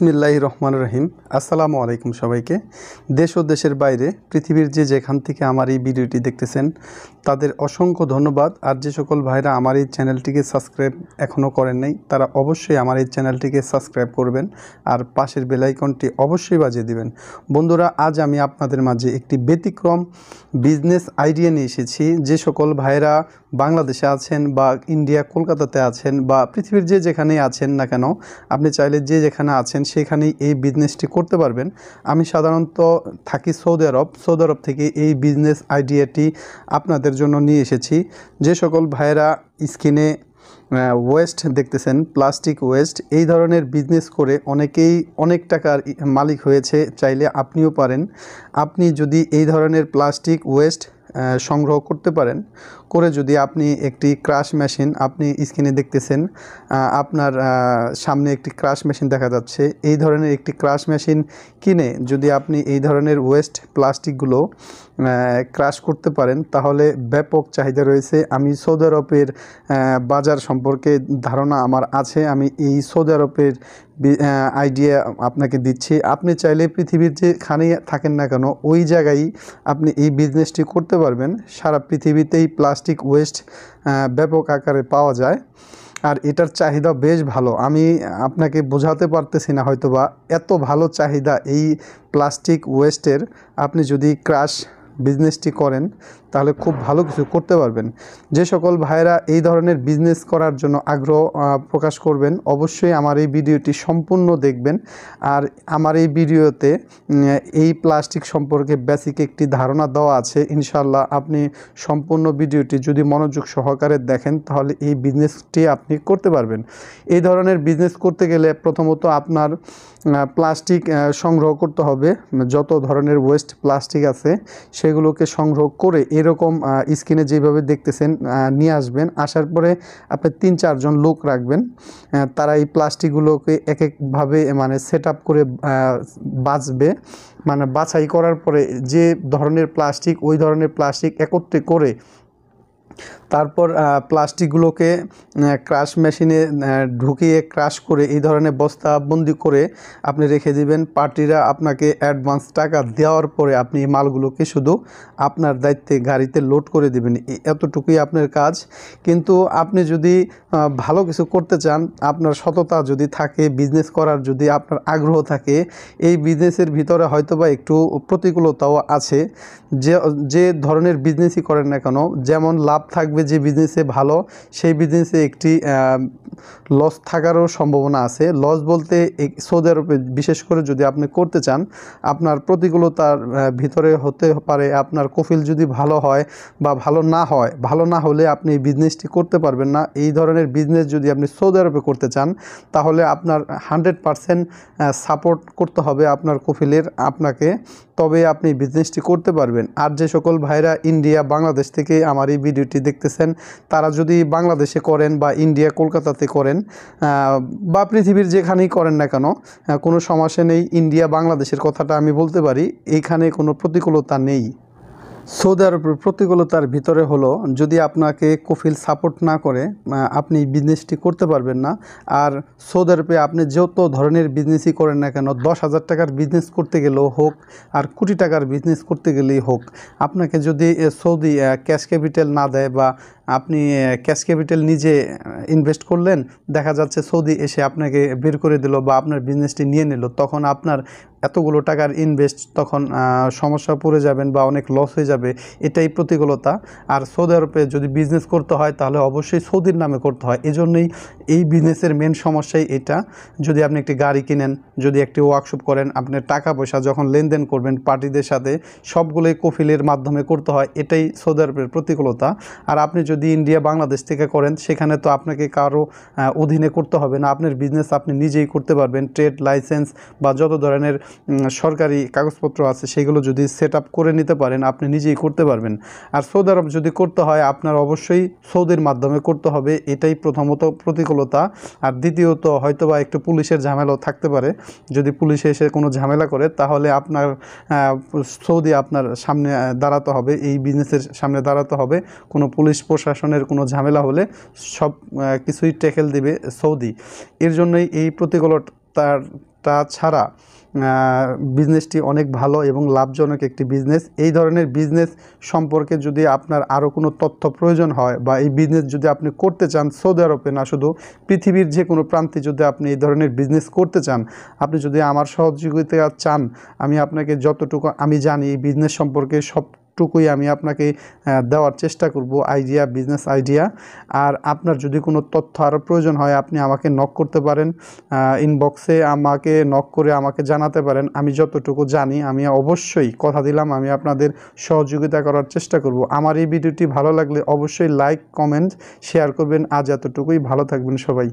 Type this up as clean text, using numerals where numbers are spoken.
বিসমিল্লাহির রহমানির রহিম। আসসালামু আলাইকুম সবাইকে। দেশ ও দেশের বাইরে পৃথিবীর যেখান থেকে আমার এই ভিডিওটি দেখতেছেন তাদের অসংখ্য ধন্যবাদ। আর যে সকল ভাইরা আমার এই চ্যানেলটিকে সাবস্ক্রাইব এখনও করেন নাই তারা অবশ্যই আমার এই চ্যানেলটিকে সাবস্ক্রাইব করবেন আর পাশের বেল আইকনটি অবশ্যই বাজিয়ে দিবেন। বন্ধুরা, আজ আমি আপনাদের মাঝে একটি ব্যতিক্রম বিজনেস আইডিয়া নিয়ে এসেছি। যে সকল ভাইরা বাংলাদেশে আছেন বা ইন্ডিয়া কলকাতাতে আছেন বা পৃথিবীর যেখানেই আছেন না কেন, আপনি চাইলে যেখানে আছেন সেখানেই এই বিজনেসটি করতে পারবেন। আমি সাধারণত থাকি সৌদি আরব থেকে এই বিজনেস আইডিয়াটি আপনাদের জন্য নিয়ে এসেছি। যে সকল ভাইয়েরা স্ক্রিনে ওয়েস্ট দেখতেছেন, প্লাস্টিক ওয়েস্ট, এই ধরনের বিজনেস করে অনেকেই অনেক টাকার মালিক হয়েছে, চাইলে আপনিও পারেন। আপনি যদি এই ধরনের প্লাস্টিক ওয়েস্ট সংগ্রহ করতে পারেন, করে যদি আপনি একটি ক্রাশ মেশিন, আপনি স্ক্রিনে দেখতেছেন আপনার সামনে একটি ক্রাশ মেশিন দেখা যাচ্ছে, এই ধরনের একটি ক্রাশ মেশিন কিনে যদি আপনি এই ধরনের ওয়েস্ট প্লাস্টিকগুলো ক্রাশ করতে পারেন তাহলে ব্যাপক চাহিদা রয়েছে। আমি সৌদি আরবের বাজার সম্পর্কে ধারণা আমার আছে, আমি এই সৌদি আরবের আইডিয়া আপনাকে দিচ্ছি। আপনি চাইলে পৃথিবীর যেখানেই থাকেন না কেন ওই জায়গায় আপনি এই বিজনেসটি করতে পারবেন। সারা পৃথিবীতেই প্লাস্টিক ওয়েস্ট ব্যাপক আকারে পাওয়া যায় আর এটার চাহিদা বেশ ভালো। আমি আপনাকে বোঝাতে পারতেছি না হয়তোবা, এত ভালো চাহিদা এই প্লাস্টিক ওয়েস্টের। আপনি যদি ক্রাশ বিজনেসটি করেন তাহলে খুব ভালো কিছু করতে পারবেন। যে সকল ভাইরা এই ধরনের বিজনেস করার জন্য আগ্রহ প্রকাশ করবেন অবশ্যই আমার এই ভিডিওটি সম্পূর্ণ দেখবেন। আর আমার এই ভিডিওতে এই প্লাস্টিক সম্পর্কে বেসিক একটি ধারণা দেওয়া আছে। ইনশাআল্লাহ আপনি সম্পূর্ণ ভিডিওটি যদি মনোযোগ সহকারে দেখেন তাহলে এই বিজনেসটি আপনি করতে পারবেন। এই ধরনের বিজনেস করতে গেলে প্রথমত আপনার প্লাস্টিক সংগ্রহ করতে হবে। যত ধরনের ওয়েস্ট প্লাস্টিক আছে সেগুলোকে সংগ্রহ করে এরকম স্ক্রিনে যেভাবে দেখতেছেন নিয়ে আসবেন। আসার পরে আপনি 3-4 জন লোক রাখবেন, তারা এই প্লাস্টিকগুলোকে এক একভাবে সেট আপ করে বাছবে। বাছাই করার পরে যে ধরনের প্লাস্টিক ওই ধরনের প্লাস্টিক একত্রে করে তারপর প্লাস্টিকগুলোকে ক্রাশ মেশিনে ঢুকিয়ে ক্রাশ করে এই ধরনের বস্তাবন্দি করে আপনি রেখে দিবেন। পার্টিরা আপনাকে অ্যাডভান্স টাকা দেওয়ার পরে আপনি এই মালগুলোকে শুধু আপনার দায়িত্বে গাড়িতে লোড করে দেবেন। এতটুকুই আপনার কাজ। কিন্তু আপনি যদি ভালো কিছু করতে চান, আপনার সততা যদি থাকে, বিজনেস করার যদি আপনার আগ্রহ থাকে, এই বিজনেসের ভিতরে হয়তোবা একটু প্রতিকূলতাও আছে। যে ধরনের বিজনেসই করেন না কেন, যেমন লাভ থাকবে যে বিজনেসে ভালো, সেই বিজনেসে একটি লস থাকারও সম্ভাবনা আছে। লস বলতে সৌদি আরবে বিশেষ করে যদি আপনি করতে চান, আপনার প্রতিকূলতার ভিতরে হতে পারে আপনার কফিল যদি ভালো হয় বা ভালো না হলে আপনি এই বিজনেসটি করতে পারবেন না। এই ধরনের বিজনেস যদি আপনি সৌদি আরবে করতে চান তাহলে আপনার 100% সাপোর্ট করতে হবে আপনার কফিলের আপনাকে, তবে আপনি বিজনেসটি করতে পারবেন। আর যে সকল ভাইরা ইন্ডিয়া বাংলাদেশ থেকে আমার এই ভিডিওটি দেখতেছেন তারা যদি বাংলাদেশে করেন বা ইন্ডিয়া কলকাতাতে করেন বা পৃথিবীর যেখানেই করেন না কেন কোনো সমস্যা নেই। ইন্ডিয়া বাংলাদেশের কথাটা আমি বলতে পারি, এইখানে কোনো প্রতিকূলতা নেই। সৌদি আরবের প্রতিকূলতার ভিতরে হলো যদি আপনাকে কফিল সাপোর্ট না করে আপনি বিজনেসটি করতে পারবেন না। আর সৌদি আরবে আপনি যত ধরনের বিজনেসই করেন না কেন, 10,000 টাকার বিজনেস করতে গেলেও হোক আর কোটি টাকার বিজনেস করতে গেলেই হোক, আপনাকে যদি সৌদি ক্যাশ ক্যাপিটাল না দেয় বা আপনি ক্যাশ ক্যাপিটাল নিজে ইনভেস্ট করলেন, দেখা যাচ্ছে সৌদি এসে আপনাকে বের করে দিল বা আপনার বিজনেসটি নিয়ে নিল, তখন আপনার এতগুলো টাকার ইনভেস্ট তখন সমস্যা পড়ে যাবেন বা অনেক লস হয়ে যাবে। এটাই প্রতিকূলতা। আর সৌদি আরবে যদি বিজনেস করতে হয় তাহলে অবশ্যই সৌদির নামে করতে হয়। এজন্যই এই বিজনেসের মেন সমস্যাই এটা। যদি আপনি একটি গাড়ি কিনেন, যদি একটি ওয়ার্কশপ করেন, আপনার টাকা পয়সা যখন লেনদেন করবেন পার্টিদের সাথে সবগুলোই কফিলের মাধ্যমে করতে হয়, এটাই সৌদি আরবের প্রতিকূলতা। আর আপনি যদি ইন্ডিয়া বাংলাদেশ থেকে করেন সেখানে তো আপনাকে কারো অধীনে করতে হবে না, আপনার বিজনেস আপনি নিজেই করতে পারবেন। ট্রেড লাইসেন্স বা যত ধরনের সরকারি কাগজপত্র আছে সেগুলো যদি সেট আপ করে নিতে পারেন আপনি নিজেই করতে পারবেন। আর সৌদি আরব যদি করতে হয় আপনার অবশ্যই সৌদির মাধ্যমে করতে হবে, এটাই প্রথমত প্রতিকূলতা। আর দ্বিতীয়ত হয়তোবা একটু পুলিশের ঝামেলাও থাকতে পারে। যদি পুলিশে এসে কোনো ঝামেলা করে তাহলে আপনার সৌদি আপনার সামনে দাঁড়াতে হবে, এই বিজনেসের সামনে দাঁড়াতে হবে। কোনো পুলিশ প্রশাসনের কোনো ঝামেলা হলে সব কিছুই ট্যাকেল দেবে সৌদি। এর জন্যই এই প্রতিকূলতার তাছাড়া বিজনেসটি অনেক ভালো এবং লাভজনক একটি বিজনেস। এই ধরনের বিজনেস সম্পর্কে যদি আপনার আরও কোনো তথ্য প্রয়োজন হয় বা এই বিজনেস যদি আপনি করতে চান, সৌদি আরবে না শুধু পৃথিবীর যে কোনো প্রান্তে যদি আপনি এই ধরনের বিজনেস করতে চান, আপনি যদি আমার সহযোগিতা চান, আমি আপনাকে যতটুকু আমি জানি এই বিজনেস সম্পর্কে সবটুকুই আমি আপনাকে দেওয়ার চেষ্টা করব, আইডিয়া, বিজনেস আইডিয়া। আর আপনার যদি কোনো তথ্য আরও প্রয়োজন হয়, আপনি আমাকে নক করতে পারেন, ইনবক্সে আমাকে নক করে আমাকে জানাতে পারেন। আমি যতটুকু জানি আমি অবশ্যই কথা দিলাম আমি আপনাদের সহযোগিতা করার চেষ্টা করব। আমার এই ভিডিওটি ভালো লাগলে অবশ্যই লাইক, কমেন্ট, শেয়ার করবেন। আজ এতটুকুই, ভালো থাকবেন সবাই।